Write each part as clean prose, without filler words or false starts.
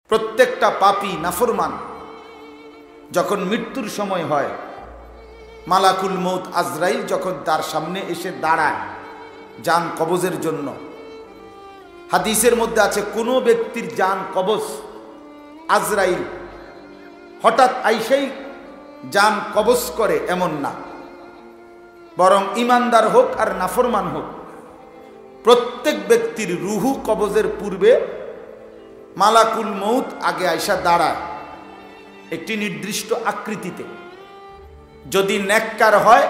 প্রত্যেকটা পাপী নাফরমান যখন মৃত্যুর সময় হয়, মালাকুল মউত আজরাইল যখন তার সামনে এসে দাঁড়ায় জান কবজের জন্য, হাদিসের মধ্যে আছে কোনো ব্যক্তির জান কবজ আজরাইল হঠাৎ আইসেই জান কবজ করে এমন না, বরং ইমানদার হোক আর নাফরমান হোক, প্রত্যেক ব্যক্তির রুহু কবজের পূর্বে মালাকুল মউত আগে আইসা দাঁড়ায় একটি নির্দিষ্ট আকৃতিতে। যদি নেককার হয়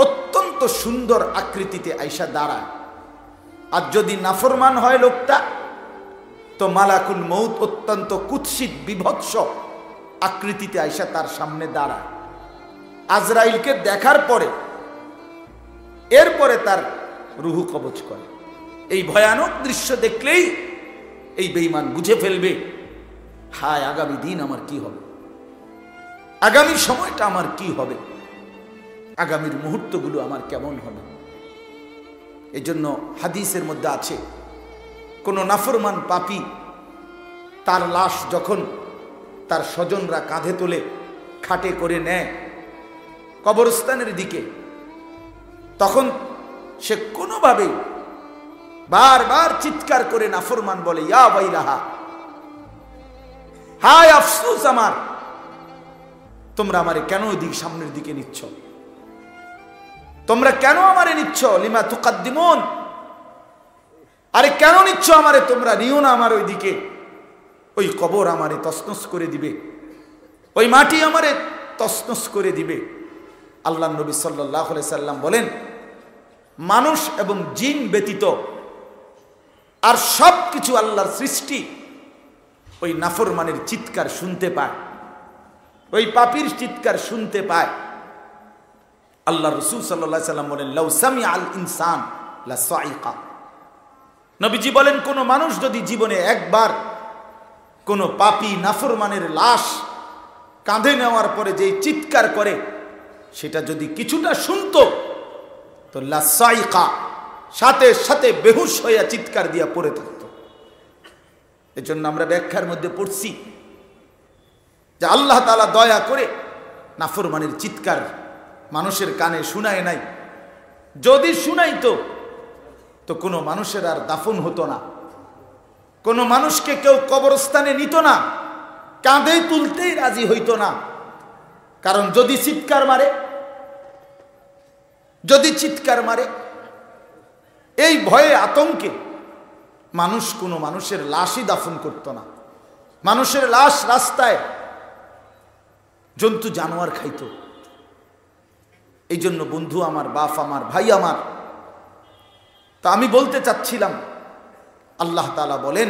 অত্যন্ত সুন্দর আকৃতিতে আইসা দাঁড়ায়, আর যদি নাফরমান হয় লোকটা, তো মালাকুল মউত অত্যন্ত কুৎসিত বিভৎস আকৃতিতে আইসা তার সামনে দাঁড়ায়। আজরাইলকে দেখার পরে এরপরে তার রুহু কবজ করে। এই ভয়ানক দৃশ্য দেখলেই এই বেঈমান বুঝে ফেলবে, হায় আগামী দিন আমার কি হবে, আগামী সময়টা আমার কি হবে, আগামীর মুহূর্তগুলো আমার কেমন হবে। এই জন্য হাদিসের মধ্যে আছে কোন নাফরমান পাপী তার লাশ যখন তার স্বজনরা কাঁধে তোলে খাটে করে নেয় কবরস্থানের দিকে, তখন সে কোনোভাবে বারবার চিৎকার করে নাফরমান বলে, ইয়া ওয়াইলাহা, হায় আফসোস আমার, তোমরা আমারে কেন ওইদিকে সামনের দিকে নিচ্ছ, তোমরা কেন আমারে নিচ্ছ, লিমা তুকাদ্দিমুন, আরে কেন নিচ্ছ আমারে, তোমরা নিও না আমার ওইদিকে, ওই কবর আমারে তছনছ করে দিবে, ওই মাটি আমারে তছনছ করে দিবে। আল্লাহ নবী সাল্লাল্লাহু আলাইহি সাল্লাম বলেন, মানুষ এবং জিন ব্যতীত আর সব কিছু আল্লাহর সৃষ্টি ওই নাফরমানের চিৎকার শুনতে পায়, ওই পাপীর চিৎকার শুনতে পায়। আল্লাহ রাসূল সাল্লাল্লাহু আলাইহি সাল্লাম বলেন, লাউ সামিআল ইনসান লা সাইকা। নবীজি বলেন, কোন মানুষ যদি জীবনে একবার কোন পাপী নাফরমানের লাশ কাঁধে নেওয়ার পরে যে চিৎকার করে সেটা যদি কিছুটা শুনতো, তো লা সাইকা, সাথে সাথে বেহুশ হইয়া চিৎকার দিয়া পড়ে থাকতো। এজন্য আমরা ব্যাখ্যার মধ্যে পড়ছি যে আল্লাহ তাআলা দয়া করে নাফরমানের চিৎকার মানুষের কানে শুনায় নাই। যদি শুনাইতো তো কোনো মানুষের আর দাফন হতো না, কোনো মানুষকে কেউ কবরস্থানে নিত না, কাঁধে তুলতেই রাজি হইতো না। কারণ যদি চিৎকার মারে এই ভয়ে আতঙ্কে মানুষ কোনো মানুষের লাশই দাফন করত না। মানুষের লাশ রাস্তায় জন্তু জানোয়ার খাইত। এই জন্য বন্ধু আমার, বাপ আমার, ভাই আমার, তা আমি বলতে চাচ্ছিলাম, আল্লাহ তাআলা বলেন,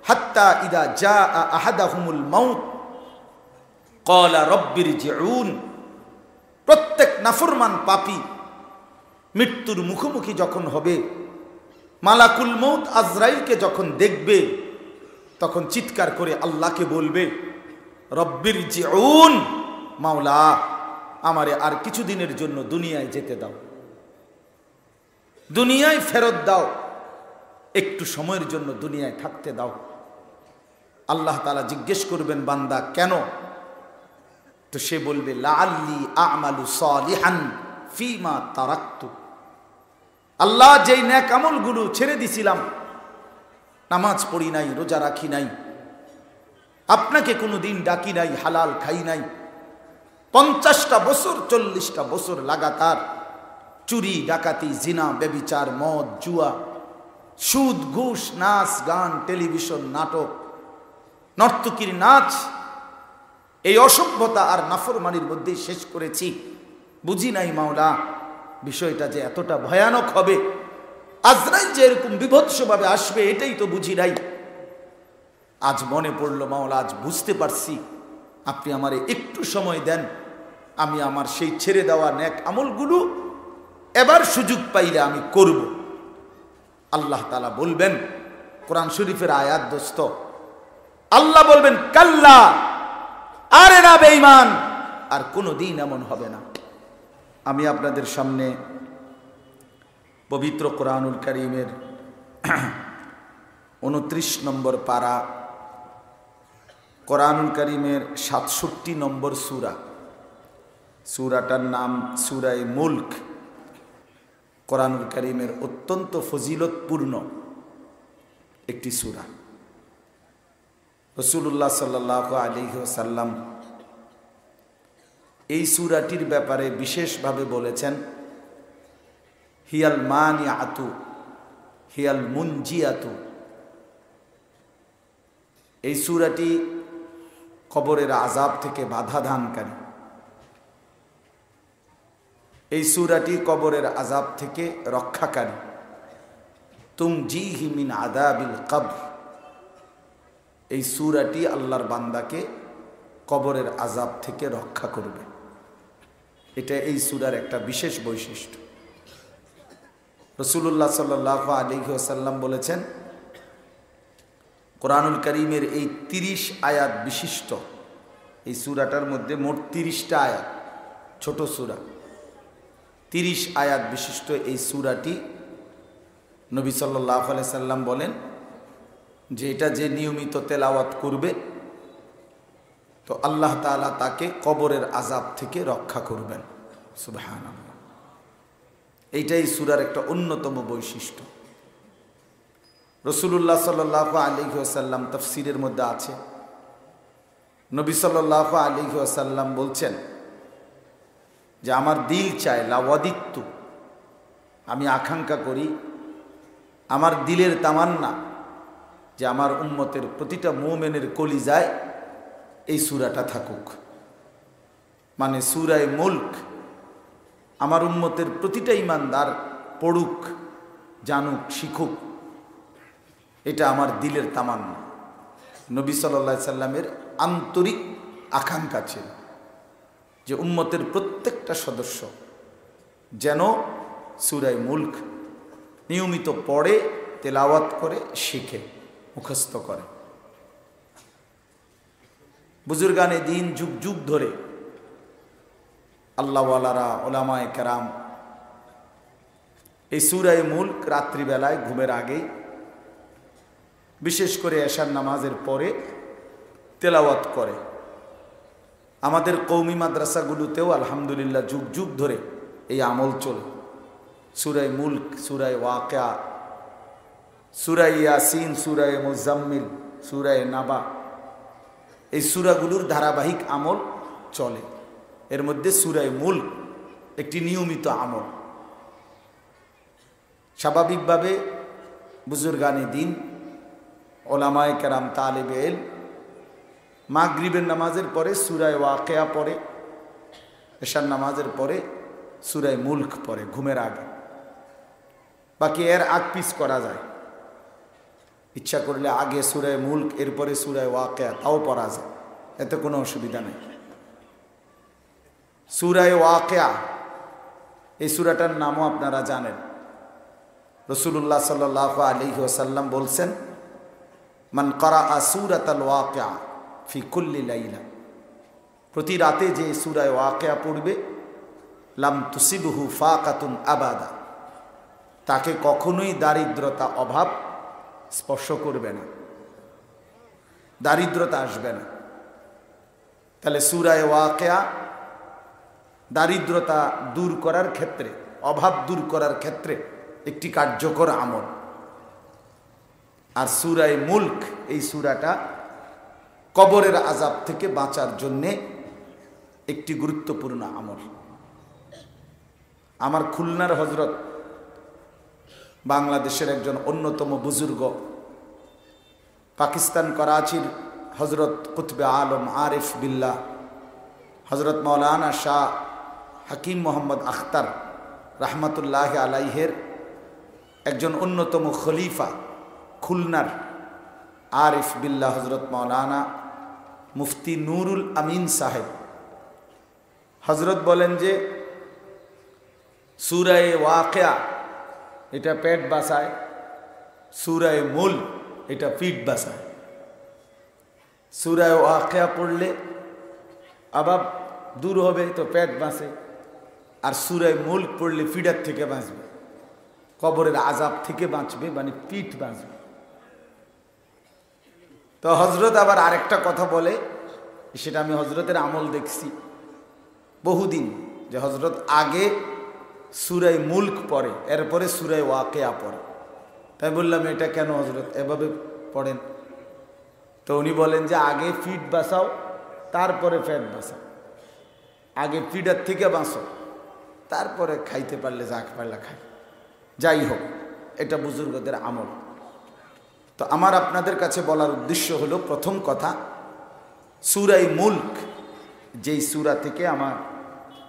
হাত্তা ইদা জাআ আহাদাহুমুল মাউত ক্বালা রাব্বিরজিউন। প্রত্যেক নাফরমান পাপী মৃত্যুর মুখোমুখি যখন হবে, মালাকুল মউত আজরাইলকে যখন দেখবে, তখন চিৎকার করে আল্লাহকে বলবে, রব্বিরজিউন, মাওলা আমারে আর কিছুদিনের জন্য দুনিয়ায় যেতে দাও, দুনিয়ায় ফেরত দাও, একটু সময়ের জন্য দুনিয়ায় থাকতে দাও। আল্লাহ তাআলা জিজ্ঞেস করবেন, বান্দা কেন? তো সে বলবে, লাআল্লি আ'মালু সালিহান ফীমা তারাকতু। আল্লাহ, যেই নেক আমলগুলো ছেড়ে দিছিলাম, নামাজ পড়ি নাই, রোজা রাখি নাই, আপনাকে কোনোদিন ডাকি নাই, হালাল খাই নাই, 50টা বছর 40টা বছর লাগাতার চুরি ডাকাতি জিনা ব্যভিচার মদ জুয়া সুদ ঘুষ নাচ গান টেলিভিশন নাটক নর্তকীর নাচ, এই অসভ্যতা আর নাফরমানির মধ্যেই শেষ করেছি। বুঝি নাই মাওলা বিষয়টা যে এতটা ভয়ানক হবে, আজরাইল যে এরকম বিভৎসভাবে আসবে এটাই তো বুঝি নাই। আজ মনে পড়লো মাওলা, আজ বুঝতে পারছি, আপনি আমারে একটু সময় দেন, আমি আমার সেই ছেড়ে দেওয়া নেক আমলগুলো এবার সুযোগ পাইলে আমি করব। আল্লাহ তাআলা বলবেন, কোরআন শরীফের আয়াত দোস্ত, আল্লাহ বলবেন, কাল্লা, আরে না বেঈমান, আর কোনোদিন এমন হবে না। আমি আপনাদের সামনে পবিত্র কোরআনুল কারীমের 29 নম্বর পারা কোরআনুল কারীমের ৬৭ নম্বর সূরা, সূরাটার নাম সূরায়ে মুলক। কোরআনুল কারীমের অত্যন্ত ফজিলতপূর্ণ একটি সূরা। রাসূলুল্লাহ সাল্লাল্লাহু আলাইহি ওয়াসাল্লাম এই সূরাটির ব্যাপারে বিশেষভাবে বলেছেন, হিয়াল মানিআতু হিয়াল মুনজিয়াতু। এই সূরাটি কবরের আযাব থেকে বাধা দানকারী। এই সূরাটি কবরের আযাব থেকে রক্ষাকারী। তুনজিহি মিন আযাবিল কবর। এই সূরাটি আল্লাহর বান্দাকে কবরের আযাব থেকে রক্ষা করবে। এটা এই সূরার একটা বিশেষ বৈশিষ্ট্য। রাসূলুল্লাহ সাল্লাল্লাহু আলাইহি ওয়াসাল্লাম বলেছেন, কোরআনুল কারীমের এই ৩০ আয়াত বিশিষ্ট এই সূরাটার মধ্যে মোট ৩০টা আয়াত, ছোট সূরা। ৩০ আয়াত বিশিষ্ট এই সূরাটি নবী সাল্লাল্লাহু আলাইহি সাল্লাম বলেন যে এটা যে নিয়মিত তেলাওয়াত করবে তো আল্লাহ তাআলা তাকে কবরের আযাব থেকে রক্ষা করবেন। সুবহানাল্লাহ। এইটাই সূরার একটা অন্যতম বৈশিষ্ট্য। রাসূলুল্লাহ সাল্লাল্লাহু আলাইহি ওয়াসাল্লাম তাফসীরের মধ্যে আছে, নবী সাল্লাল্লাহু আলাইহি ওয়াসাল্লাম বলছেন যে আমার দিল চায়, লাওয়াদিত্তু, আমি আকাঙ্ক্ষা করি, আমার দিলের তামান্না যে আমার উম্মতের প্রতিটা মুমিনের কলিজায় এই সূরাটা থাকুক। মানে সূরায়ে মুলক আমার উম্মতের প্রতিটা ঈমানদার পড়ুক, জানুক, শিখুক, এটা আমার দিলের তামান্না। নবী সাল্লাল্লাহু আলাইহি সাল্লামের আন্তরিক আকাঙ্ক্ষা ছিল যে উম্মতের প্রত্যেকটা সদস্য যেন সূরায়ে মুলক নিয়মিত পড়ে, তেলাওয়াত করে, শিখে, মুখস্থ করে। বুজুর্গানে দিন যুগ যুগ ধরে আল্লাহওয়ালারা, ওলামায়ে কেরাম এই সূরায়ে মুলক রাত্রিবেলায় ঘুমের আগেই, বিশেষ করে এশার নামাজের পরে তেলাওয়াত করে। আমাদের কওমি মাদ্রাসাগুলোতেও আলহামদুলিল্লাহ যুগ যুগ ধরে এই আমল চলে। সূরায়ে মুলক, সূরায়ে ওয়াকিয়া, সূরায়ে ইয়াসিন, সূরায়ে মুজাম্মিল, সূরায়ে নাবা, এই সূরাগুলোর ধারাবাহিক আমল চলে। এর মধ্যে সূরায়ে মুলক একটি নিয়মিত আমল। স্বাভাবিকভাবে বুজুর্গানে দিন, ওলামায়ে কেরাম, তালেবে ইলম মাগরিবের নামাজের পরে সূরায়ে ওয়াকিয়া পড়ে, এশার নামাজের পরে সূরায়ে মুলক পড়ে ঘুমের আগে। বাকি এর আগ পিছ করা যায়, ইচ্ছা করলে আগে সূরায়ে মুলক এরপরে সূরায়ে ওয়াকিয়া, তাও পড়া যায়, এতে কোনো অসুবিধা নেই। সূরায়ে ওয়াকিয়া এই সূরাটার নামও আপনারা জানেন। রাসূলুল্লাহ সাল্লাল্লাহু আলাইহি ওয়াসাল্লাম বলছেন, মান ক্বারাআ সূরাতাল ওয়াকিয়া ফি কুল্লি লাইলা, প্রতি রাতে যে সূরায়ে ওয়াকিয়া পড়বে, লাম তুসিবহু ফাকাতুন আবাদা, তাকে কখনোই দারিদ্রতা, অভাব স্পর্শ করবে না, দারিদ্রতা আসবে না। তাহলে সূরায়ে ওয়াকিয়া দারিদ্রতা দূর করার ক্ষেত্রে, অভাব দূর করার ক্ষেত্রে একটি কার্যকর আমল। আর সূরায়ে মুলক এই সূরাটা কবরের আযাব থেকে বাঁচার জন্যে একটি গুরুত্বপূর্ণ আমল। আমার খুলনার হযরত, বাংলাদেশের একজন অন্যতম বুজুর্গ, পাকিস্তান করাচির হযরত কুতবে আলম আরিফ বিল্লাহ হযরত মাওলানা শাহ হাকিম মোহাম্মদ আখতার রাহমাতুল্লাহ আলাইহের একজন অন্যতম খলিফা, খুলনার আরিফ বিল্লাহ হযরত মাওলানা মুফতি নুরুল আমিন সাহেব হযরত বলেন যে সূরায়ে ওয়াকিয়া এটা পেট বাঁচায়, সূরায়ে মুলক এটা পিঠ বাঁচায়। সূরায়ে ওয়াকিয়া পড়লে অভাব দূর হবে তো পেট বাঁচে, আর সূরায়ে মুলক পড়লে পিঠার থেকে বাঁচবে, কবরের আযাব থেকে বাঁচবে, মানে পিঠ বাঁচবে। তো তো হজরত আবার আরেকটা কথা বলে, সেটা আমি হজরতের আমল দেখছি বহুদিন, যে হজরত আগে সূরা মুলক পড়ে, এরপরে সূরা ওয়াকিয়া পড়ে। তাই বললাম এটা কেন হজরত এভাবে পড়েন? তো উনি বলেন যে আগে ফিট বাঁচাও, তারপরে ফ্যাট বাঁচাও। আগে ফিডার থেকে বাঁচো, তারপরে খাইতে পারলে যা পারলে খাই। যাই হোক, এটা বুজুর্গদের আমল। তো আমার আপনাদের কাছে বলার উদ্দেশ্য হলো, প্রথম কথা, সূরা মুলক যেই সূরা থেকে আমার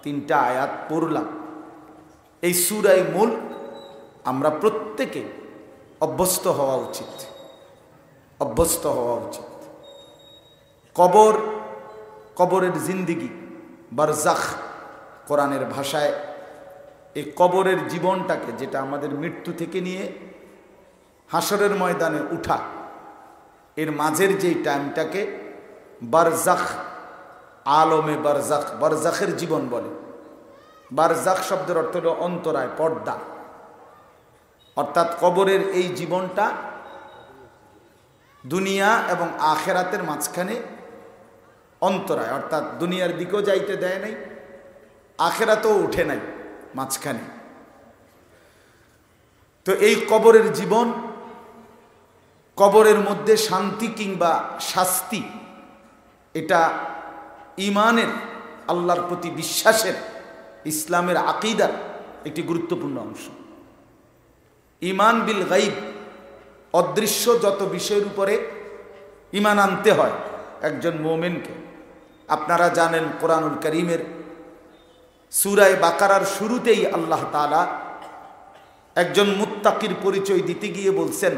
3টা আয়াত পড়লাম, এই সূরা মুলক আমরা প্রত্যেকে অভ্যস্ত হওয়া উচিত, অভ্যস্ত হওয়া উচিত। কবরের জিন্দিগি, বারজাখ কোরআনের ভাষায়, এই কবরের জীবনটাকে, যেটা আমাদের মৃত্যু থেকে নিয়ে হাসরের ময়দানে উঠা, এর মাঝের যেই টাইমটাকে বারজাখ, আলমে বারজাখ, বারজাখের জীবন বলে। বারজাখ শব্দের অর্থ হল অন্তরায়, পর্দা। অর্থাৎ কবরের এই জীবনটা দুনিয়া এবং আখেরাতের মাঝখানে অন্তরায়, অর্থাৎ দুনিয়ার দিকেও যাইতে দেয় নাই, আখেরাতেও উঠে নাই, মাঝখানে। তো এই কবরের জীবন, কবরের মধ্যে শান্তি কিংবা শাস্তি, এটা ঈমানের, আল্লাহর প্রতি বিশ্বাসের, ইসলামের আকীদার একটি গুরুত্বপূর্ণ অংশ। ঈমান বিল গাইব, অদৃশ্য যত বিষয়ের উপরে ঈমান আনতে হয় একজন মুমিনকে। আপনারা জানেন কোরআনুল কারীমের সূরা বাকারার শুরুতেই আল্লাহ তাআলা একজন মুত্তাকির পরিচয় দিতে গিয়ে বলছেন,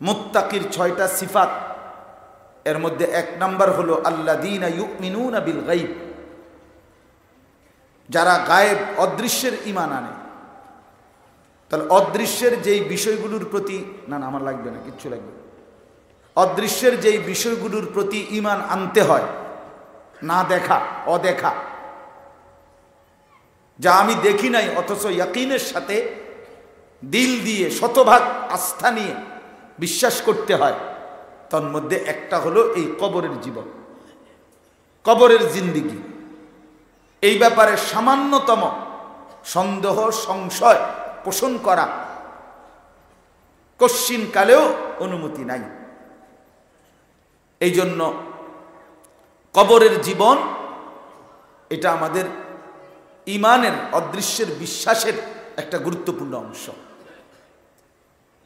মুত্তাকির 6টা সিফাত, এর মধ্যে 1 নাম্বার হলো আল্লাযীনা ইউমিনুনা বিল গাইব, যারা গায়েব, অদৃশ্যের ঈমান আনে। তাহলে অদৃশ্যের যেই বিষয়গুলোর প্রতি, না আমার লাগবে না, কিচ্ছু লাগবে না, অদৃশ্যের যেই বিষয়গুলোর প্রতি ঈমান আনতে হয়, না দেখা, অদেখা, যা আমি দেখি নাই অথচ ইয়াকিনের সাথে দিল দিয়ে শতভাগ আস্থা নিয়ে বিশ্বাস করতে হয়, তার মধ্যে একটা হলো এই কবরের জীবন, কবরের জিন্দিগি। এই ব্যাপারে সামান্যতম সন্দেহ, সংশয় পোষণ করা কশ্চিনকালেও অনুমতি নাই। এই জন্য কবরের জীবন, এটা আমাদের ঈমানের, অদৃশ্যের বিশ্বাসের একটা গুরুত্বপূর্ণ অংশ।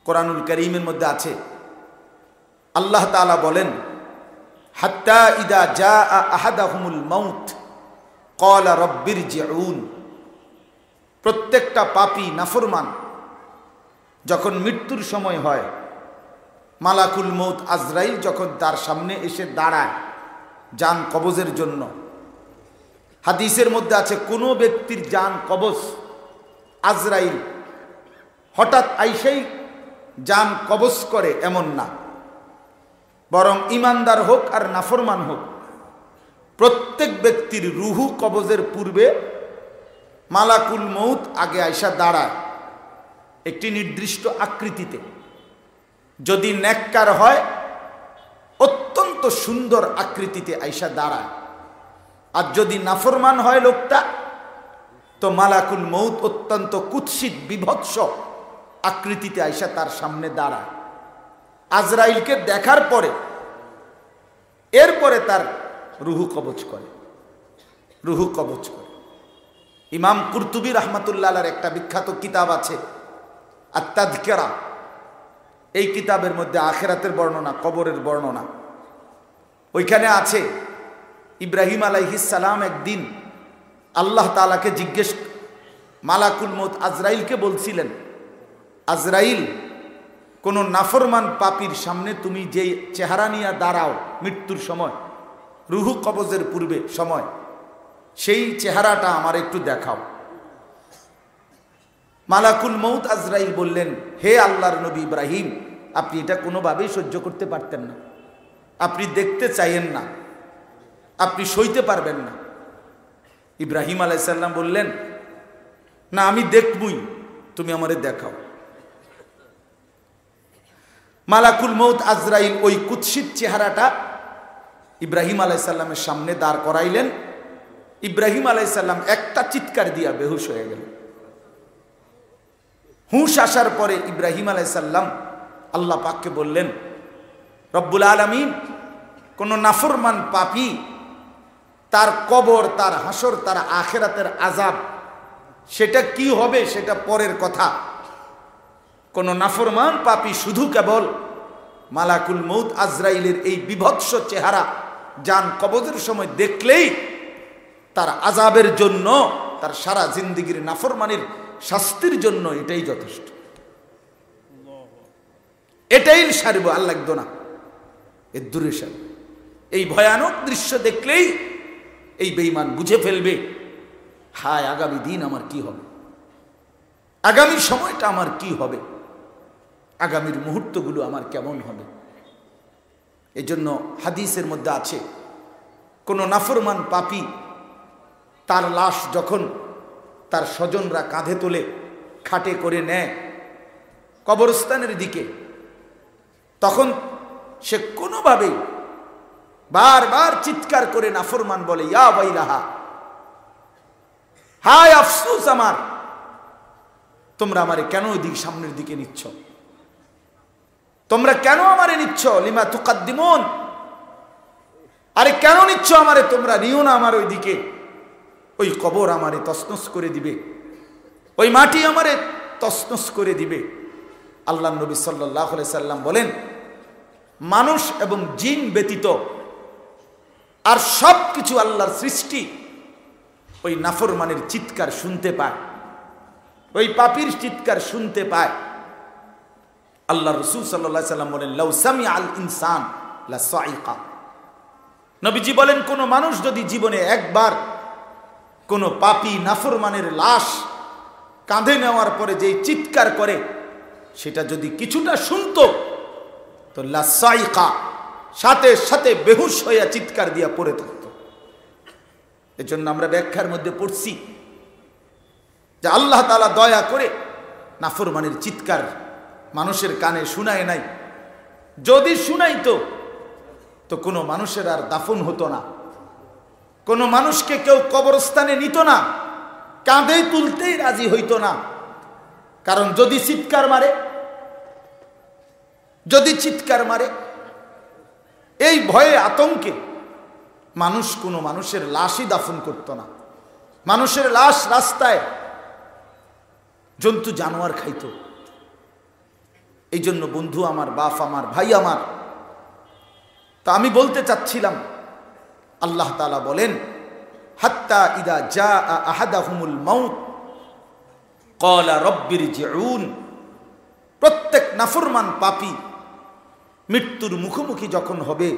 কোরআনুল কারীমের মধ্যে আছে, আল্লাহ তাআলা বলেন, হাত্তা ইদা জাআ আহাদাহুমুল মাউত ক্বালা রাব্বিরজিউন। প্রত্যেকটা পাপী নাফরমান যখন মৃত্যুর সময় হয়, মালাকুল মউত আজরাইল যখন তার সামনে এসে দাঁড়ায় জান কবজের জন্য, হাদিসের মধ্যে আছে কোনো ব্যক্তির জান কবজ আজরাইল হঠাৎ আইসেই জান কবজ করে এমন না, বরং ইমানদার হোক আর নাফরমান হোক, প্রত্যেক ব্যক্তির রুহু কবজের পূর্বে মালাকুল মউত আগে আইসা দাঁড়ায় একটি নির্দিষ্ট আকৃতিতে। যদি নেককার হয় অত্যন্ত সুন্দর আকৃতিতে আইসা দাঁড়ায়, আর যদি নাফরমান হয় লোকটা, তো মালাকুল মউত অত্যন্ত কুৎসিত, বিভৎস আকৃতিতে আইসা তার সামনে দাঁড়ায়। আজরাইলকে দেখার পরে এরপরে তার রুহু কবজ করে, রুহু কবজ করে। ইমাম কুরতুবী রাহমাতুল্লাহ আলাইহির একটা বিখ্যাত কিতাব আছে আত-তাযকিরা। এই কিতাবের মধ্যে আখিরাতের বর্ণনা, কবরের বর্ণনা। ওইখানে আছে ইব্রাহিম আলাইহিস সালাম একদিন আল্লাহ তাআলাকে জিজ্ঞেস, মালাকুল মউত আজরাইলকে বলছিলেন, আজরাইল, কোন নাফরমান পাপীর সামনে তুমি যে চেহারা নিয়ে দাঁড়াও মৃত্যুর সময়, রুহু কবজের পূর্বে সময়, সেই চেহারাটা আমার একটু দেখাও। মালাকুল মউত আজরাইল বললেন, হে আল্লাহর নবী ইব্রাহিম, আপনি এটা কোনোভাবেই সহ্য করতে পারতেন না, আপনি দেখতে চাইেন না, আপনি সইতে পারবেন না। ইব্রাহিম আলাইহিস সালাম বললেন, না আমি দেখবই, তুমি আমারে দেখাও। মালাকুল মউত আজরাইল ওই কুৎসিত চেহারাটা ইব্রাহিম আলাইহিস সালামের সামনে দাঁড় করাইলেন। ইব্রাহিম আলাইহিস সালাম একটা চিৎকার দিয়া বেহুশ হয়ে গেল। হুঁশ আসার পরে ইব্রাহিম আলাইহিস সালাম আল্লাহ পাককে বললেন, রব্বুল আলামিন, কোন নাফরমান পাপী তার কবর, তার হাসর, তার আখিরাতের আযাব সেটা কি হবে সেটা পরের কথা। কোন নাফরমান পাপী শুধু কেবল মালাকুল মউত আজরাইলের এই বিভৎস চেহারা জান কবজের সময় দেখলেই তার আযাবের জন্য, তার সারা জিন্দেগীর নাফরমানির শাস্তির জন্য এটাই যথেষ্ট, এটাই সারব, আর লাগতো না, এর দূরে সার। এই ভয়ানক দৃশ্য দেখলেই এই বেঈমান বুঝে ফেলবে, হায় আগামী দিন আমার কি হবে, আগামী সময়টা আমার কি হবে, আগামীর মুহূর্তগুলো আমার কেমন হবে। এজন্য হাদিসের মধ্যে আছে, কোন নাফরমান পাপী তার লাশ যখন তার স্বজনরা কাঁধে তোলে, খাটে করে নেয় কবরস্থানের দিকে, তখন সে কোনোভাবেই বারবার চিৎকার করে নাফরমান বলে, ইয়া ওয়াইলাহা, হায় আফসোস আমার, তোমরা আমারে কেন ওই দিক সামনের দিকে নিচ্ছ, তোমরা কেন আমারে নিচ্ছ, লিমা তুকাদ্দিমুন, আরে কেন নিচ্ছ আমারে, তোমরা নিও না আমার ওই দিকে, ওই কবর আমারে তছনছ করে দিবে, ওই মাটি আমারে তছনছ করে দিবে। আল্লাহ নবী সাল্লাল্লাহু আলাইহি সাল্লাম বলেন, মানুষ এবং জিন ব্যতীত আর সব কিছু আল্লাহর সৃষ্টি ওই নাফরমানের চিৎকার শুনতে পায়, ওই পাপীর চিৎকার শুনতে পায়। আল্লাহ রাসূল সাল্লাল্লাহু আলাইহি সাল্লাম বলেন, লাউ সামিআল ইনসান লা সাইকা। নবীজি বলেন, কোন মানুষ যদি জীবনে একবার কোন পাপী নাফরমানের লাশ কাঁধে নেওয়ার পরে যে চিৎকার করে সেটা যদি কিছুটা শুনতো তো লা সাইকা, সাথে সাথে বেহুশ হয়ে চিৎকার দিয়া পড়ে থাকত। এজন্য আমরা ব্যাখ্যার মধ্যে পড়ছি যে আল্লাহ তাআলা দয়া করে নাফরমানের চিৎকার মানুষের কানে শুনায় নাই, যদি শুনাইতো তো কোনো মানুষের আর দাফন হতো না, কোনো মানুষকে কেউ কবরস্থানে নিত না, কাঁধে তুলতেই রাজি হইতো না। কারণ যদি চিৎকার মারে, এই ভয়ে আতঙ্কে মানুষ কোনো মানুষের লাশই দাফন করত না। মানুষের লাশ রাস্তায় জন্তু জানোয়ার খাইত। এই জন্য বন্ধু আমার, বাপ আমার, ভাই আমার, তা আমি বলতে চাচ্ছিলাম, আল্লাহ তাআলা বলেন, হাত্তা ইদা জাআ আহাদাহুমুল মাউত ক্বালা রাব্বিরজিউন। প্রত্যেক নাফরমান পাপী মৃত্যুর মুখোমুখি যখন হবে,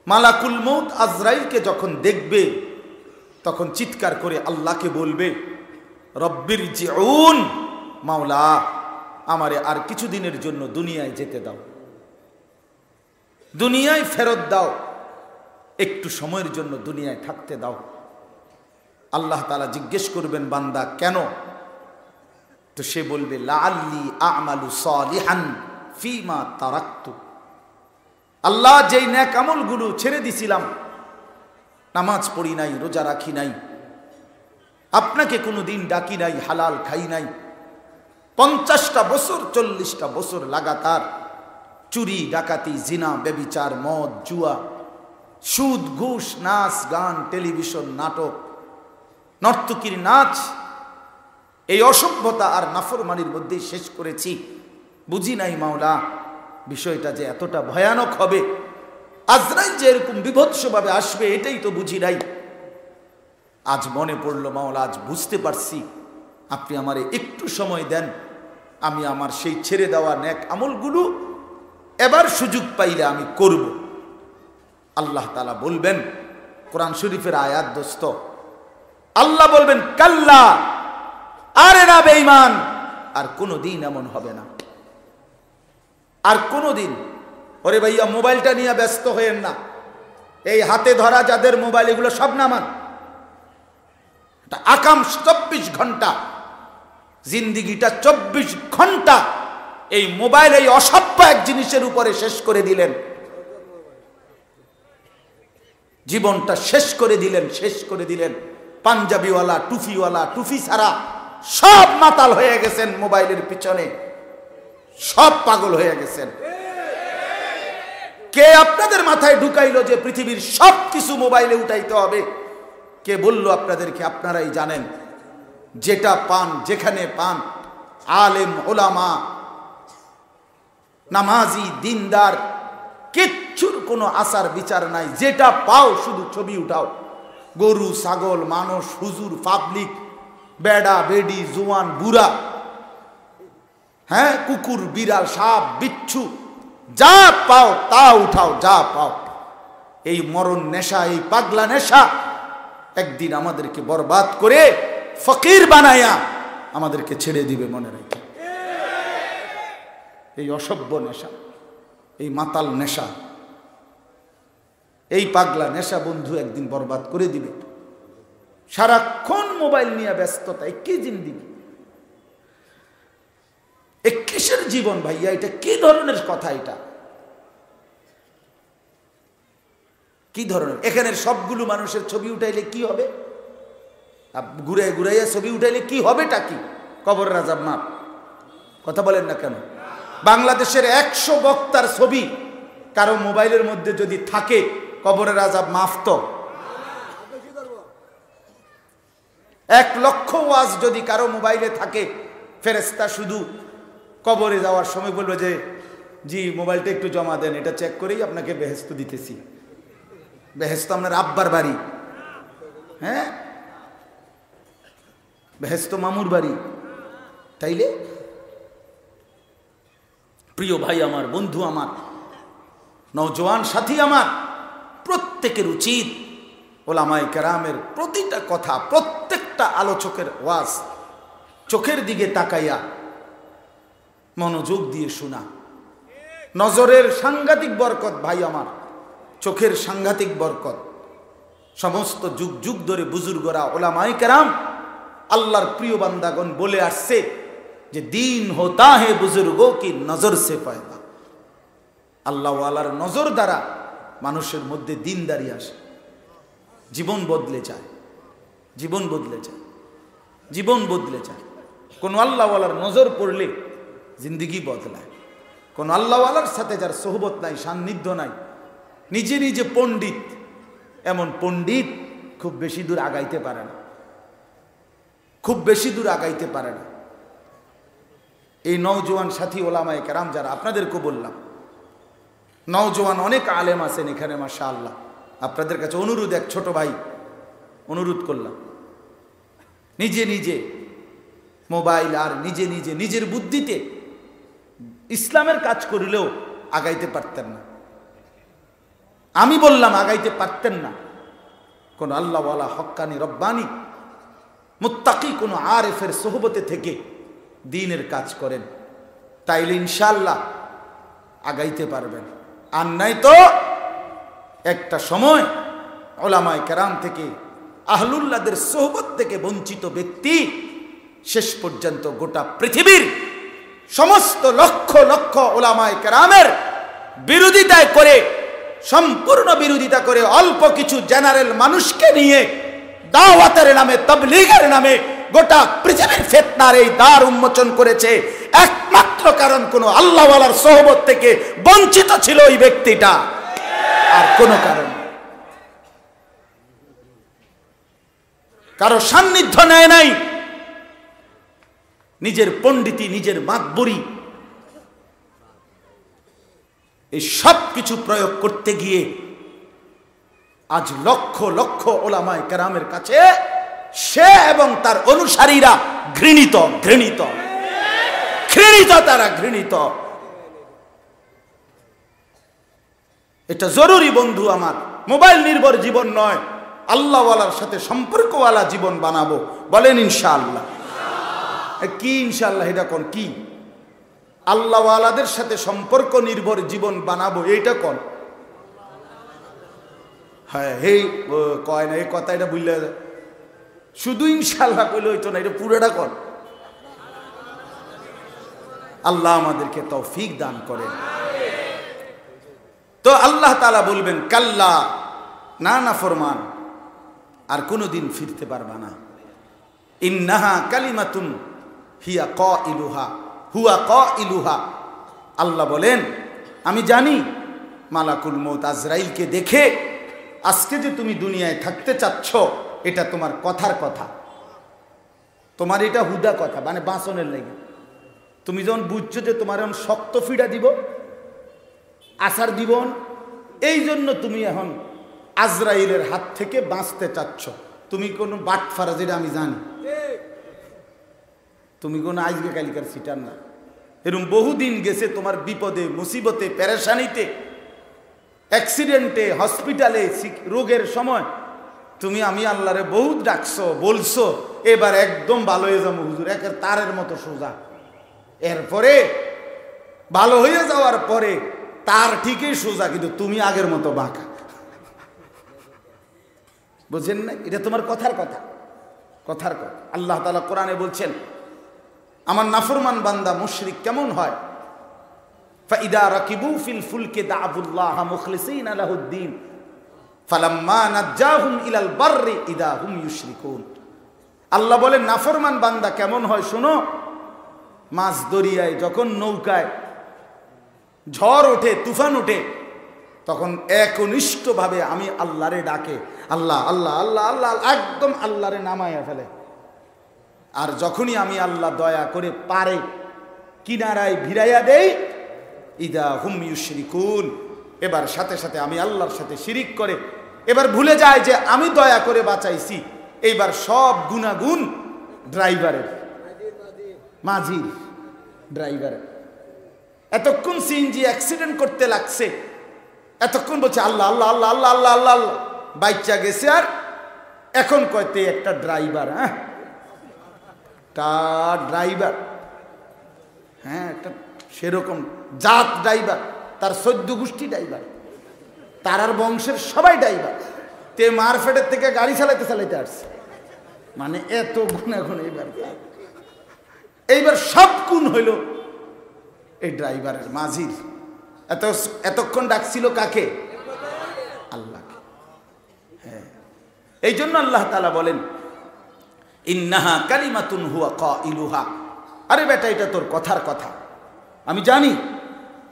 মালাকুল মউত আজরাইলকে যখন দেখবে, তখন চিৎকার করে আল্লাহকে বলবে, রব্বিরজিউন, মাওলা আমারে আর কিছুদিনের জন্য দুনিয়ায় যেতে দাও, দুনিয়ায় ফেরত দাও, একটু সময়ের জন্য দুনিয়ায় থাকতে দাও। আল্লাহ তাআলা জিজ্ঞেস করবেন, বান্দা কেন? তো সে বলবে, লাআল্লি আ'মালু সালিহান ফীমা তারাকতু। আল্লাহ, যেই নেক আমলগুলো ছেড়ে দিছিলাম, নামাজ পড়ি নাই, রোজা রাখি নাই, আপনাকে কোনোদিন ডাকি নাই, হালাল খাই নাই, 50টা বছর 40টা বছর লাগাতার চুরি, ডাকাতি, জিনা, ব্যভিচার, মদ, জুয়া, সুদ, ঘুষ, নাচ, গান, টেলিভিশন, নাটক, নর্তকীর নাচ, এই অসভ্যতা আর নাফরমানির মধ্যেই শেষ করেছি। বুঝি নাই মাওলা বিষয়টা যে এতটা ভয়ানক হবে, আজরাইল যে এরকম বিভৎসভাবে আসবে এটাই তো বুঝি নাই। আজ মনে পড়লো মাওলা, আজ বুঝতে পারছি, আপনি আমারে একটু সময় দেন, আমি আমার সেই ছেড়ে দেওয়া নেক আমলগুলো এবার সুযোগ পাইলে আমি করব। আল্লাহ তাআলা বলবেন, কোরআন শরীফের আয়াত দোস্ত, আল্লাহ বলবেন, কাল্লা, আরে না বেঈমান, আর কোনোদিন এমন হবে না, আর কোনোদিন। ওরে ভাইয়া, মোবাইলটা নিয়ে ব্যস্ত হয়েন না, এই হাতে ধরা যাদের মোবাইল, এগুলো সব নামান। আকাম 24 ঘন্টা, জিন্দিগিটা 24 ঘন্টা এই মোবাইল এই অসভ্য এক জিনিসের উপরে শেষ করে দিলেন, জীবনটা শেষ করে দিলেন, শেষ করে দিলেন। পাঞ্জাবিওয়ালা, টুফিওয়ালা, টুফি ছাড়া সব মাতাল হয়ে গেছেন মোবাইলের পিছনে, সব পাগল হয়ে গেছেন। কে আপনাদের মাথায় ঢুকাইলো যে পৃথিবীর সব কিছু মোবাইলে উঠাইতে হবে? কে বলল আপনাদেরকে? আপনারাই জানেন। যেটা পান, যেখানে পান, আলেম, ওলামা, নামাজি, দিনদার, কিচ্ছুর কোনো আচার বিচার নাই। যেটা পাও শুধু ছবি উঠাও। গরু, ছাগল, মানুষ, হুজুর, পাবলিক, বেড়া, বেডি, জোয়ান, বুড়া, হ্যাঁ, কুকুর, বিড়াল, সাপ, বিচ্ছু, যা পাও তা উঠাও, যা পাও। এই মরণ নেশা, এই পাগলা নেশা একদিন আমাদেরকে বরবাদ করে ফকির বানায়া আমাদেরকে ছেড়ে দিবে, মনে রেখে। এই অসভ্য নেশা, এই মাতাল নেশা, এই পাগলা নেশা বন্ধু একদিন বরবাদ করে দিবে। সারাক্ষণ মোবাইল নিয়ে ব্যস্ততা, কি জিন্দিগি, কিসের জীবন ভাইয়া? এটা কি ধরনের কথা? এটা কি ধরনের? এখানের সবগুলো মানুষের ছবি উঠাইলে কি হবে? ঘুরে ঘুরাইয়া ছবি উঠাইলে কি হবেটা কি? কবর রাজাব মাপ। কথা বলেন না কেন? বাংলাদেশের 100 বক্তার ছবি কারো মোবাইলের মধ্যে যদি থাকে, কবরের আযাব মাফ তো? 1 লক্ষ ওয়াজ যদি কারো মোবাইলে থাকে, ফেরেশতা শুধু কবরে যাওয়ার সময় বলবে যে জি মোবাইলটা একটু জমা দেন, এটা চেক করেই আপনাকে বেহেশত দিতেছি। বেহেশত আপনার আব্বার বাড়ি, হ্যাঁ, বেহেশত মামুর বাড়ি। তাইলে প্রিয় ভাই আমার, বন্ধু আমার, নওজোয়ান সাথী আমার, প্রত্যেকের উচিত ওলামায়ে কেরামের প্রতিটা কথা, প্রত্যেকটা আলোচকের ওয়াজ চোখের দিকে তাকাইয়া মনোযোগ দিয়ে শোনা। নজরের সাংঘাতিক বরকত ভাই আমার, চোখের সাংঘাতিক বরকত। সমস্ত যুগ যুগ ধরে বুজুর্গরা, ওলামায়ে কেরাম, আল্লাহর প্রিয় বান্দাগণ বলে আসছে যে দিন হোতা হে বুজুর্গোं की নজর সে পয়দা। আল্লাহ ওয়ালার নজর দ্বারা মানুষের মধ্যে দিনদারি আসে, জীবন বদলে যায়, জীবন বদলে যায়, জীবন বদলে যায়। কোন আল্লাহ ওয়ালার নজর পড়লে জিন্দিগি বদলায়। কোন আল্লাহ ওয়ালার সাথে যার সোহবত নাই, সান্নিধ্য নাই, নিজে নিজে পণ্ডিত, এমন পণ্ডিত খুব বেশি দূর আগাইতে পারে না, খুব বেশি দূর আগাইতে পারে না। এই নওজোয়ান সাথী ওলামায়ে কেরাম যারা, আপনাদেরকে বললাম, নওজোয়ান অনেক আলেম আছেন এখানে মাশাআল্লাহ। আপনাদের কাছে অনুরোধ, এক ছোট ভাই অনুরোধ করলাম, নিজে নিজে মোবাইল আর নিজে নিজে নিজের বুদ্ধিতে ইসলামের কাজ করিলেও আগাইতে পারতেন না। আমি বললাম আগাইতে পারতেন না। কোন আল্লাহওয়ালা, হক্কানি, রব্বানি, মুত্তাকি কোন আরেফের সোহবতে থেকে দ্বীনের কাজ করেন, তাইলে ইনশাআল্লাহ আগাইতে পারবেন। আর নাই তো একটা সময় ওলামায়ে কেরাম থেকে, আহলুল্লাহদের সোহবত থেকে বঞ্চিত ব্যক্তি শেষ পর্যন্ত গোটা পৃথিবীর সমস্ত লক্ষ লক্ষ ওলামায়ে কেরামের বিরোধিতায় করে, সম্পূর্ণ বিরোধিতা করে, অল্প কিছু জেনারেল মানুষকে নিয়ে দাওয়াতের নামে, তাবলীগের নামে গোটা পৃথিবীর ফিতনার এই দ্বার উন্মোচন করেছে। একমাত্র কারণ কোন আল্লাহওয়ালার সোহবত থেকে বঞ্চিত ছিল ওই ব্যক্তিটা, আর কোন কারণ। কারো সান্নিধ্য নেয় নাই, নিজের পণ্ডিতি, নিজের মাতবরি, এই সব কিছু প্রয়োগ করতে গিয়ে আজ লক্ষ লক্ষ ওলামায়ে কেরামের কাছে সে এবং তার অনুসারীরা ঘৃণিত, ঘৃণিত, ঘৃণিত, তারা ঘৃণিত। এটা জরুরি বন্ধু আমার। মোবাইল নির্ভর জীবন নয়, আল্লাহওয়ালার সাথে সম্পর্কওয়ালা জীবন বানাবো। বলেন ইনশাআল্লাহ। কি ইনশাআল্লাহ? এটা কোন কি? আল্লাহওয়ালাদের সাথে সম্পর্ক নির্ভর জীবন বানাবো, এইটা কোন? হ্যাঁ, এই কয় না, এই কথা এটা বুঝলে শুধু ইনশাআল্লাহ কইলে হইতো না, এটা পুরোটা কোন? আল্লাহ আমাদেরকে তৌফিক দান করেন। তো আল্লাহ তাআলা বলবেন কাল্লা, না নাফরমান, আর কোনোদিন ফিরতে পারবা না। ইন্নাহা কালিমাতুন হিয়া কাইলুহা হুয়া কাইলুহা। আল্লাহ বলেন আমি জানি মালাকুল মউত আজরাইলকে দেখে আজকে যে তুমি দুনিয়ায় থাকতে চাচ্ছ এটা তোমার কথার কথা, তোমার এটা হুদা কথা, মানে বাঁচনের লাগে। তুমি যখন বুঝছো যে তোমার এখন শক্ত ফিডা দিব, আসার দিবন, এই জন্য তুমি এখন আজরাইলের হাত থেকে বাঁচতে চাচ্ছ। তুমি কোনো বাটফারা, যেটা আমি জানি, তুমি কোনো আজকে কালিকার সিটার না। এরকম বহুদিন গেছে তোমার বিপদে, মুসিবতে, পেরেশানিতে, অ্যাক্সিডেন্টে, হসপিটালে, রোগের সময় তুমি আমি আল্লাহরে বহুত ডাকছো, বলছো এবার একদম ভালো হয়ে যাবো হুজুর, একের তারের মতো সোজা। এরপরে ভালো হয়ে যাওয়ার পরে তার ঠিকই সোজা, কিন্তু তুমি আগের মতো বাঁকা। বুঝেন না? এটা তোমার কথার কথা, কথার কথা। আল্লাহ তাআলা কোরআনে বলছেন আমার নাফরমান বান্দা মুশরিক কেমন হয়, ফাইদা রাকিবু ফিল ফুলকি দা'বুল্লাহ মুখলিসিনা লাহুদ্দিন ফালাম্মা নাজ্জাহুম ইলাল বাররি ইদা হুম ইউশরিকুন। আল্লাহ বলেন নাফরমান বান্দা কেমন হয় শোনো, মাছ দরিয়ায় যখন নৌকায় ঝড় ওঠে, তুফান ওঠে, তখন একনিষ্ঠভাবে আমি আল্লাহরে ডাকে, আল্লাহ আল্লাহ আল্লাহ আল্লাহ, একদম আল্লাহরে নামায়া ফেলে। আর যখনই আমি আল্লাহ দয়া করে পারে কিনারায় ভিড়াইয়া দেই, ইদা হুম ইউশরিকুন, এবার সাথে সাথে আমি আল্লাহর সাথে শিরিক করে এবার ভুলে যায় যে আমি দয়া করে বাঁচাইছি। এইবার সব গুনাগুন ড্রাইভারের, মাঝির, ড্রাইভারের। এতক্ষণ সিএনজি অ্যাক্সিডেন্ট করতে লাগছে, এতক্ষণ বলছে আল্লাহ আল্লাহ আল্লাহ আল্লাহ আল্লাহ আল্লাহ আল্লাহ, বাইচা গেছে। আর এখন কয়তে একটা ড্রাইভার, হ্যাঁ ড্রাইভার, হ্যাঁ একটা সেরকম জাত ড্রাইভার, তার 14 গোষ্ঠী ড্রাইভার, তার আর বংশের সবাই ড্রাইভার। তে মারফেটের থেকে গাড়ি চালাইতে চালাইতে আসছে, মানে এত গুণাগুণ। এইবার সব গুণ হইল এই ড্রাইভারের, মাঝির। এতক্ষণ ডাকছিল কাকে? আল্লাহকে। হ্যাঁ, এই জন্য আল্লাহ তাআলা বলেন ইন্নাহা কালিমাতুন হুয়া কাইলুহা। আরে বেটা, এটা তোর কথার কথা। আমি জানি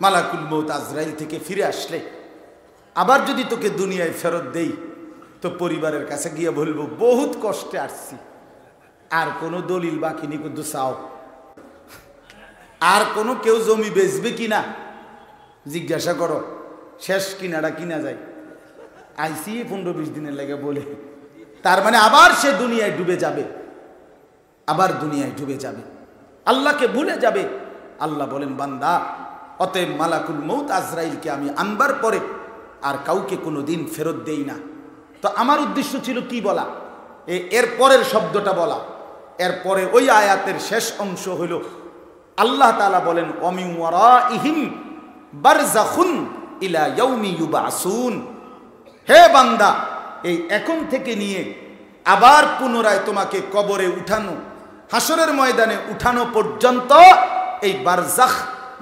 মালাকুল মউত আজরাইল থেকে ফিরে আসলে আবার যদি তোকে দুনিয়ায় ফেরত দেই, তো পরিবারের কাছে গিয়ে বলবো বহুত কষ্টে আসছি, আর কোনো দলিল বাকি নেই, কিন্তু চাও। আর কোনো কেউ জমি বেচবে কিনা জিজ্ঞাসা করো, শেষ কিনাটা কিনা যায়। আইসি 15-20 দিনের লেগে বলে, তার মানে আবার সে দুনিয়ায় ডুবে যাবে, আবার দুনিয়ায় ডুবে যাবে, আল্লাহকে ভুলে যাবে। আল্লাহ বলেন বান্দা, অতএব মালাকুল মউত আজরাইলকে আমি আনবার পরে আর কাউকে কোনো দিন ফেরত দেই না। তো আমার উদ্দেশ্য ছিল কি বলা, এর পরের শব্দটা বলা। এরপরে ওই আয়াতের শেষ অংশ হইল আল্লাহ তাআলা বলেন ওয়ামিন ওয়ারাইহিম বারযাখুন ইলা ইয়াউমি ইউবআসুন। হে বান্দা, এই এখন থেকে নিয়ে আবার পুনরায় তোমাকে কবরে উঠানো, হাসরের ময়দানে উঠানো পর্যন্ত এই বারজাখ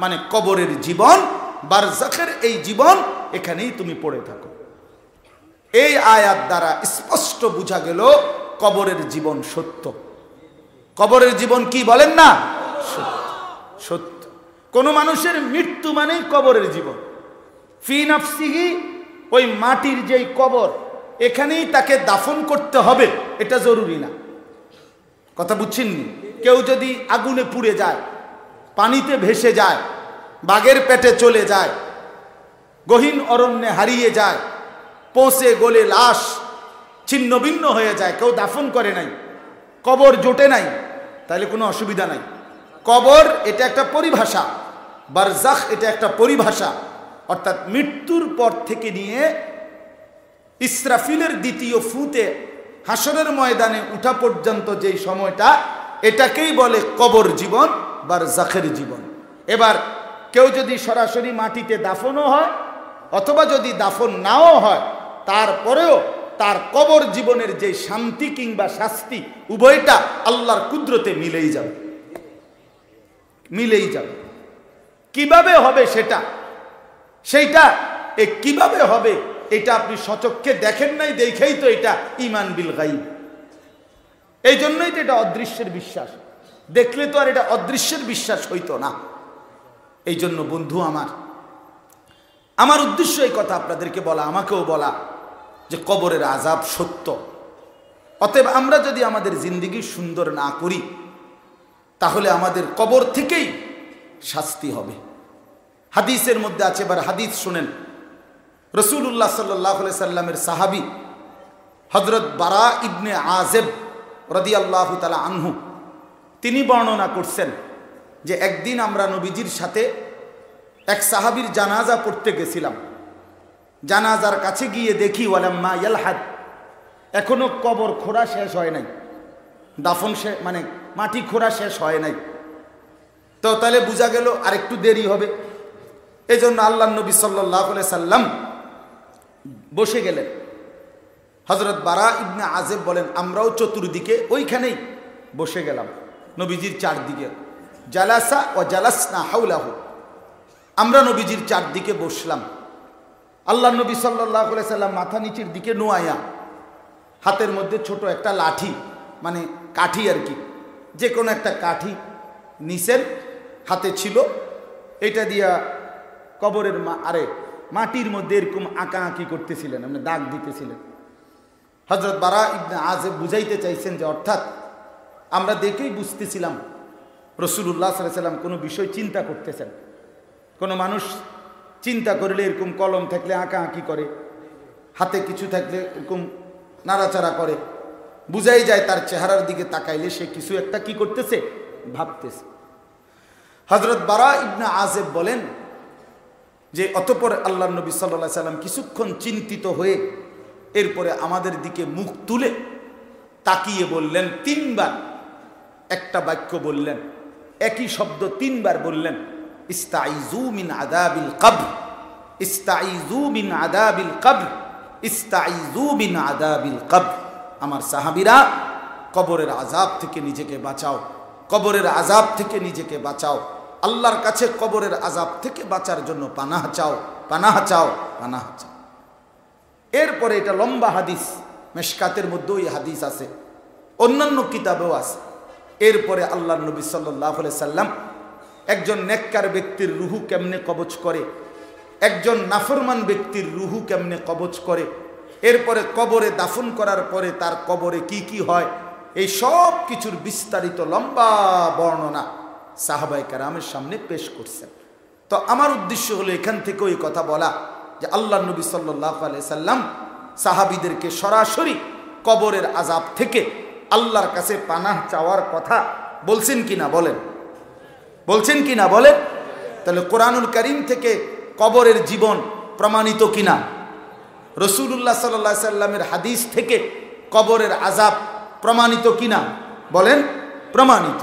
মানে কবরের জীবন, বারজাখের এই জীবন, এখানেই তুমি পড়ে থাকো। এই আয়াত দ্বারা স্পষ্ট বোঝা গেল কবরের জীবন সত্য। কবরের জীবন কি বলেন না? সত্য। কোন মানুষের মৃত্যু মানেই কবরের জীবন। ফি নাফসিহি, ওই মাটির যেই কবর, এখানেই তাকে দাফন করতে হবে, এটা জরুরি না। কথা বুঝছেননি? কেউ যদি আগুনে পুড়ে যায়, পানিতে ভেসে যায়, বাঘের পেটে চলে যায়, গহীন অরণ্যে হারিয়ে যায়, পৌঁছে গলে লাশ ছিন্ন ভিন্ন হয়ে যায়, কেউ দাফন করে নাই, কবর জোটে নাই, তাহলে কোনো অসুবিধা নাই। কবর এটা একটা পরিভাষা, বারজাখ এটা একটা পরিভাষা, অর্থাৎ মৃত্যুর পর থেকে নিয়ে ইসরাফিলের দ্বিতীয় ফুতে হাসরের ময়দানে উঠা পর্যন্ত যেই সময়টা, এটাকেই বলে কবর জীবন, বারজাখের জীবন। এবার কেউ যদি সরাসরি মাটিতে দাফনও হয় অথবা যদি দাফন নাও হয়, তারপরেও তার কবর জীবনের যে শান্তি কিংবা শাস্তি, উভয়টা আল্লাহর কুদরতে মিলেই যাবে, মিলেই যাবে। কিভাবে হবে সেইটা কিভাবে হবে এটা আপনি সচক্ষে দেখেন নাই, দেখেই তো এটা ঈমান বিল গায়ব। এই জন্যই তো এটা অদৃশ্যের বিশ্বাস। দেখলে তো আর এটা অদৃশ্যের বিশ্বাস হইতো না। এই জন্য বন্ধু আমার উদ্দেশ্য এই কথা আপনাদেরকে বলা, আমাকেও বলা যে কবরের আযাব সত্য। অতএব আমরা যদি আমাদের জিন্দেগি সুন্দর না করি তাহলে আমাদের কবর থেকেই শাস্তি হবে। হাদিসের মধ্যে আছে, এবার হাদিস শুনেন। রাসূলুল্লাহ সাল্লাল্লাহু আলাইহি সাল্লামের সাহাবী হযরত বারা ইবনে আযিব রাদিয়াল্লাহু তাআলা আনহু তিনি বর্ণনা করছেন যে একদিন আমরা নবীজির সাথে এক সাহাবীর জানাজা পড়তে গেছিলাম। জানাজার কাছে গিয়ে দেখি ওয়ালাম্মা ইয়ালহাদ, এখনো কবর খোঁড়া শেষ হয় নাই, দাফন মানে মাটি খোঁড়া শেষ হয় নাই। তো তাহলে বোঝা গেল আরেকটু দেরি হবে। এজন্য আল্লাহর নবী সাল্লাল্লাহু আলাইহি সাল্লাম বসে গেলেন। হযরত বারা ইবনে আযিব বলেন আমরাও চতুর্দিকে ওইখানেই বসে গেলাম, নবীজির চারদিকে। জালাসা ও জালাসনা হাওলাহু, আমরা নবীজির চারদিকে বসলাম। আল্লাহর নবী সাল্লাল্লাহু আলাইহি সাল্লাম মাথা নিচের দিকে নোয়াইয়া, হাতের মধ্যে ছোট একটা লাঠি, মানে কাঠি আর কি, যে কোনো একটা কাঠি নিচের হাতে ছিল, এটা দিয়া কবরের মাটির মধ্যে এরকম আঁকাআঁকি করতেছিলেন, মানে দাগ দিতেছিলেন। হযরত বারা ইবনে আযিব বুঝাইতে চাইছেন যে অর্থাৎ আমরা দেখেই বুঝতেছিলাম রাসূলুল্লাহ সাল্লাল্লাহু আলাইহি সাল্লাম কোনো বিষয় চিন্তা করতেছেন। কোনো মানুষ চিন্তা করলে এরকম কলম থাকলে আঁকাআঁকি করে, হাতে কিছু থাকলে এরকম নাড়াচাড়া করে, বুঝাই যায় তার চেহারার দিকে তাকাইলে সে কিছু একটা কি করতেছে, ভাবতেছে। হযরত বারা ইবনে আযিব বলেন যে অতঃপর আল্লাহর নবী সাল্লাল্লাহু আলাইহি সাল্লাম কিছুক্ষণ চিন্তিত হয়ে এরপরে আমাদের দিকে মুখ তুলে তাকিয়ে বললেন, তিনবার একটা বাক্য বললেন, একই শব্দ তিনবার বললেন, ইস্তাইযু মিন আযাবিল কবর, ইস্তাইযু মিন আযাবিল কবর, ইস্তাইযু মিন আযাবিল কবর। আমার সাহাবীরা, কবরের আযাব থেকে নিজেকে বাঁচাও, কবরের আযাব থেকে নিজেকে বাঁচাও, আল্লাহর কাছে কবরের আযাব থেকে বাঁচার জন্য পানাহ চাও, পানাহ চাও, পানাহ চাও। এরপরে এটা লম্বা হাদিস, মেশকাতের মধ্যেও এই হাদিস আছে, অন্যান্য কিতাবেও আছে। এরপরে আল্লাহর নবী সাল্লাল্লাহু আলাইহি সাল্লাম একজন নেককার ব্যক্তির রুহু কেমনে কবজ করে, একজন নাফরমান ব্যক্তির রুহু কেমনে কবজ করে, এরপরে কবরে দাফন করার পরে তার কবরে কি কি হয়, এই সব কিছুর বিস্তারিত লম্বা বর্ণনা সাহাবায়ে কেরামের সামনে পেশ করছেন। তো আমার উদ্দেশ্য হলো এখান থেকে ওই কথা বলা যে আল্লাহর নবী সাল্লাল্লাহু আলাইহি সাল্লাম সাহাবীদেরকে সরাসরি কবরের আযাব থেকে আল্লাহর কাছে পানাহ চাওয়ার কথা বলছেন কিনা বলেন, বলছেন কিনা বলেন। তাহলে কোরআনুল কারীম থেকে কবরের জীবন প্রমাণিত কিনা, রাসূলুল্লাহ সাল্লাল্লাহু আলাইহি সাল্লামের হাদিস থেকে কবরের আযাব প্রমাণিত কিনা বলেন, প্রমাণিত।